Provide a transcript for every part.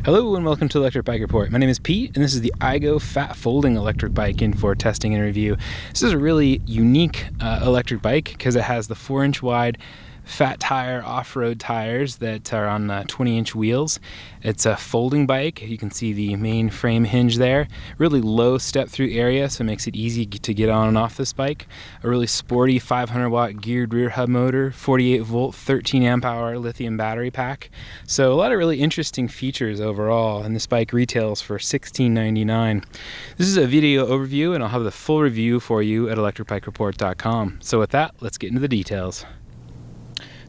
Hello and welcome to Electric Bike Report. My name is Pete and this is the iGo fat folding electric bike in for testing and review. This is a really unique electric bike because it has the 4-inch wide fat tire off-road tires that are on 20-inch wheels. It's a folding bike. You can see the main frame hinge there. Really low step-through area, so it makes it easy to get on and off this bike. A really sporty 500-watt geared rear hub motor, 48-volt, 13-amp-hour lithium battery pack. So a lot of really interesting features overall, and this bike retails for $16.99. This is a video overview, and I'll have the full review for you at electricbikereport.com. So with that, let's get into the details.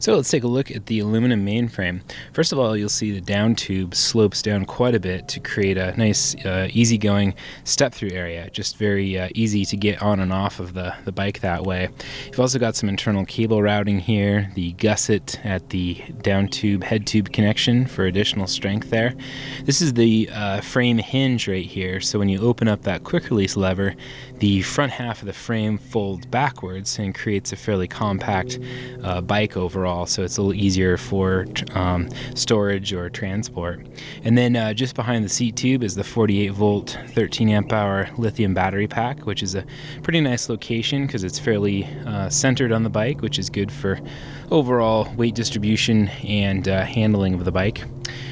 So let's take a look at the aluminum mainframe. First of all, you'll see the down tube slopes down quite a bit to create a nice easygoing step-through area. Just very easy to get on and off of the bike that way. You've also got some internal cable routing here, the gusset at the down tube head tube connection for additional strength there. This is the frame hinge right here, so when you open up that quick release lever, the front half of the frame folds backwards and creates a fairly compact bike overall. So it's a little easier for storage or transport. And then just behind the seat tube is the 48-volt, 13-amp-hour lithium battery pack, which is a pretty nice location because it's fairly centered on the bike, which is good for overall weight distribution and handling of the bike.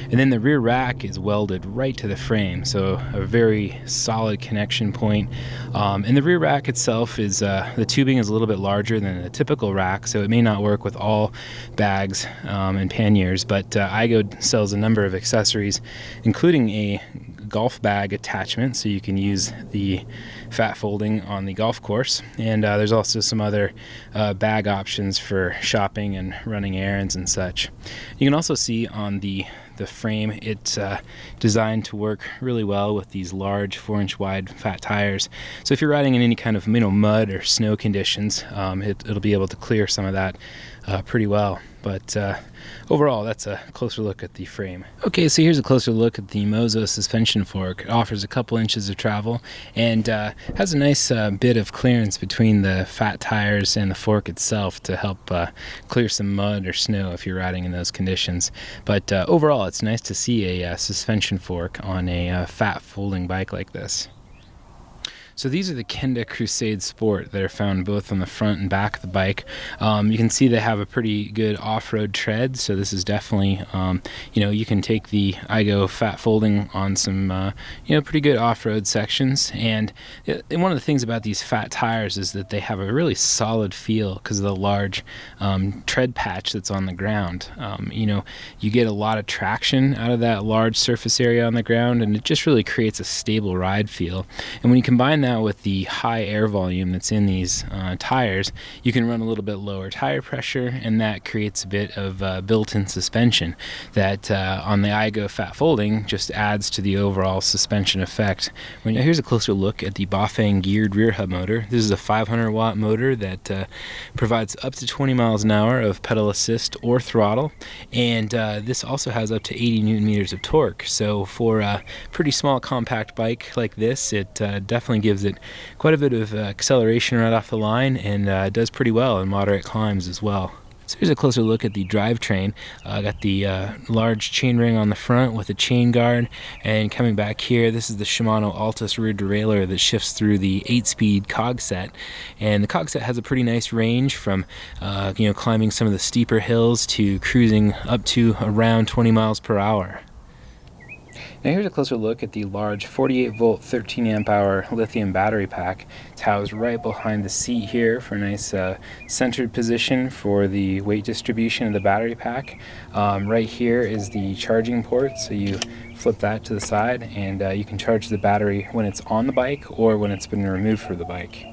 And then the rear rack is welded right to the frame, so a very solid connection point. And the rear rack itself is, the tubing is a little bit larger than a typical rack, so it may not work with all bags and panniers, but iGo sells a number of accessories, including a golf bag attachment, so you can use the fat folding on the golf course. And there's also some other bag options for shopping and running errands and such. You can also see on the frame, it's designed to work really well with these large 4-inch wide fat tires. So if you're riding in any kind of mud or snow conditions, it'll be able to clear some of that pretty well. But overall, that's a closer look at the frame. Okay, so here's a closer look at the Mozo suspension fork. It offers a couple inches of travel and has a nice bit of clearance between the fat tires and the fork itself to help clear some mud or snow if you're riding in those conditions. But overall, it's nice to see a suspension fork on a fat folding bike like this. So these are the Kenda Crusade Sport that are found both on the front and back of the bike. You can see they have a pretty good off-road tread, so this is definitely, you can take the iGo fat folding on some, pretty good off-road sections. And one of the things about these fat tires is that they have a really solid feel because of the large tread patch that's on the ground. You get a lot of traction out of that large surface area on the ground, and it just really creates a stable ride feel. And when you combine that with the high air volume that's in these tires, you can run a little bit lower tire pressure, and that creates a bit of built-in suspension that on the iGo fat folding just adds to the overall suspension effect. Now here's a closer look at the Bafang geared rear hub motor. This is a 500-watt motor that provides up to 20 miles an hour of pedal assist or throttle, and this also has up to 80 newton meters of torque. So for a pretty small compact bike like this, it definitely gives it quite a bit of acceleration right off the line, and does pretty well in moderate climbs as well. So here's a closer look at the drivetrain. Got the large chainring on the front with a chain guard, and coming back here, this is the Shimano Altus rear derailleur that shifts through the 8-speed cog set. And the cog set has a pretty nice range from climbing some of the steeper hills to cruising up to around 20 miles per hour. Now here's a closer look at the large 48-volt, 13-amp-hour lithium battery pack. It's housed right behind the seat here for a nice centered position for the weight distribution of the battery pack. Right here is the charging port, so you flip that to the side and you can charge the battery when it's on the bike or when it's been removed from the bike.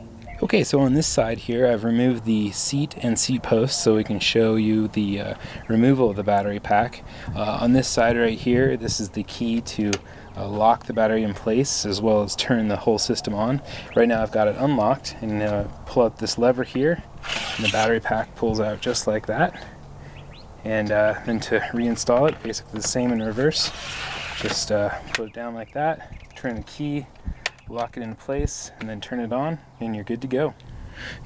Okay, so on this side here, I've removed the seat and seat posts so we can show you the removal of the battery pack. On this side right here, this is the key to lock the battery in place as well as turn the whole system on. Right now I've got it unlocked, and pull out this lever here, and the battery pack pulls out just like that. And then to reinstall it, basically the same in reverse. Just put it down like that, turn the key, lock it into place, and then turn it on, and you're good to go.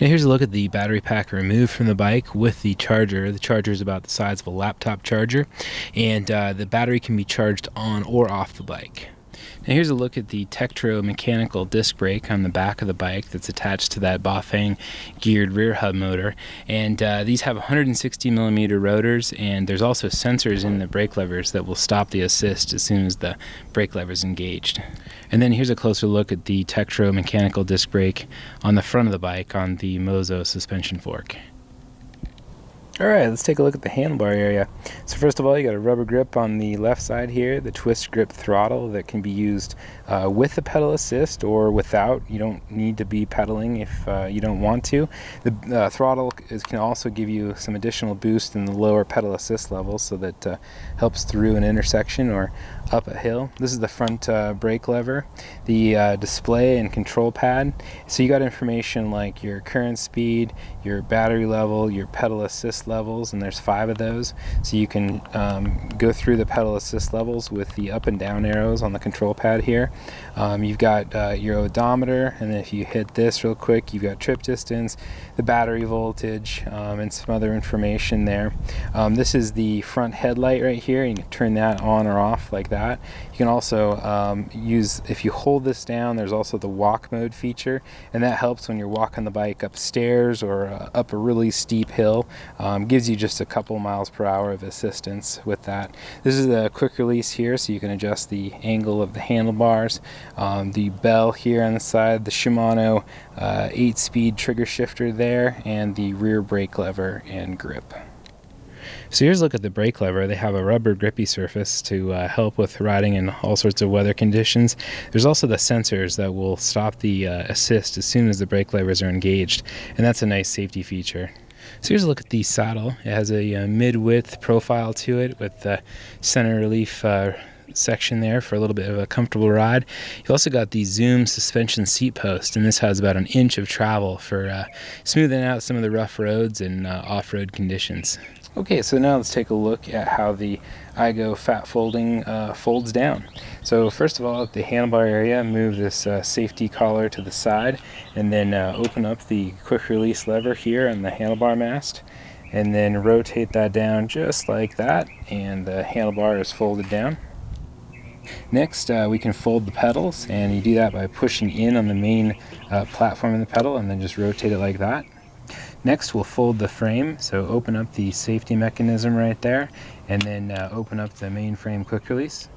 Now here's a look at the battery pack removed from the bike with the charger. The charger is about the size of a laptop charger, and the battery can be charged on or off the bike. Now here's a look at the Tektro mechanical disc brake on the back of the bike that's attached to that Bafang geared rear hub motor, and these have 160mm rotors, and there's also sensors in the brake levers that will stop the assist as soon as the brake lever is engaged. And then here's a closer look at the Tektro mechanical disc brake on the front of the bike on the Mozo suspension fork. Alright, let's take a look at the handlebar area. So first of all, you got a rubber grip on the left side here, the twist grip throttle that can be used with the pedal assist or without. You don't need to be pedaling if you don't want to. The throttle can also give you some additional boost in the lower pedal assist levels, so that helps through an intersection or up a hill. This is the front brake lever, the display and control pad. So you got information like your current speed, your battery level, your pedal assist levels, and there's 5 of those. So you can go through the pedal assist levels with the up and down arrows on the control pad here. You've got your odometer, and then if you hit this real quick, you've got trip distance, the battery voltage, and some other information there. This is the front headlight right here. You can turn that on or off like that. You can also use, if you hold this down, there's also the walk mode feature, and that helps when you're walking the bike upstairs or up a really steep hill. Gives you just a couple miles per hour of assistance with that. This is a quick release here, so you can adjust the angle of the handlebars. The bell here on the side, the Shimano 8-speed trigger shifter there, and the rear brake lever and grip. So here's a look at the brake lever. They have a rubber grippy surface to help with riding in all sorts of weather conditions. There's also the sensors that will stop the assist as soon as the brake levers are engaged, and that's a nice safety feature. So here's a look at the saddle. It has a mid-width profile to it with the center relief section there for a little bit of a comfortable ride. You've also got the Zoom suspension seat post, and this has about 1 inch of travel for smoothing out some of the rough roads and off-road conditions. Okay, so now let's take a look at how the iGo Fat Folding folds down. So first of all, at the handlebar area, move this safety collar to the side, and then open up the quick release lever here on the handlebar mast, and then rotate that down just like that, and the handlebar is folded down. Next, we can fold the pedals, and you do that by pushing in on the main platform of the pedal and then just rotate it like that. Next, we'll fold the frame, so open up the safety mechanism right there, and then open up the main frame quick release.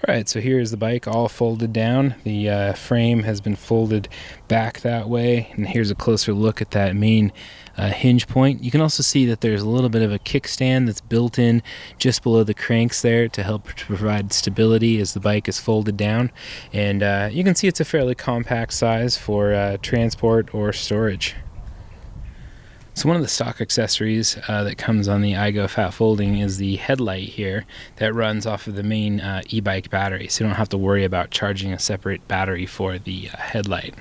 Alright, so here's the bike all folded down. The frame has been folded back that way, and here's a closer look at that main hinge point. You can also see that there's a little bit of a kickstand that's built in just below the cranks there to help to provide stability as the bike is folded down, and you can see it's a fairly compact size for transport or storage. So one of the stock accessories that comes on the iGo Fat Folding is the headlight here that runs off of the main e-bike battery, so you don't have to worry about charging a separate battery for the headlight.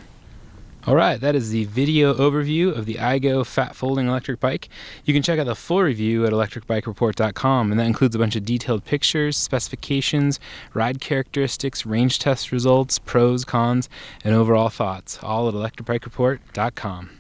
Alright, that is the video overview of the iGo Fat Folding electric bike. You can check out the full review at electricbikereport.com, and that includes a bunch of detailed pictures, specifications, ride characteristics, range test results, pros, cons, and overall thoughts, all at electricbikereport.com.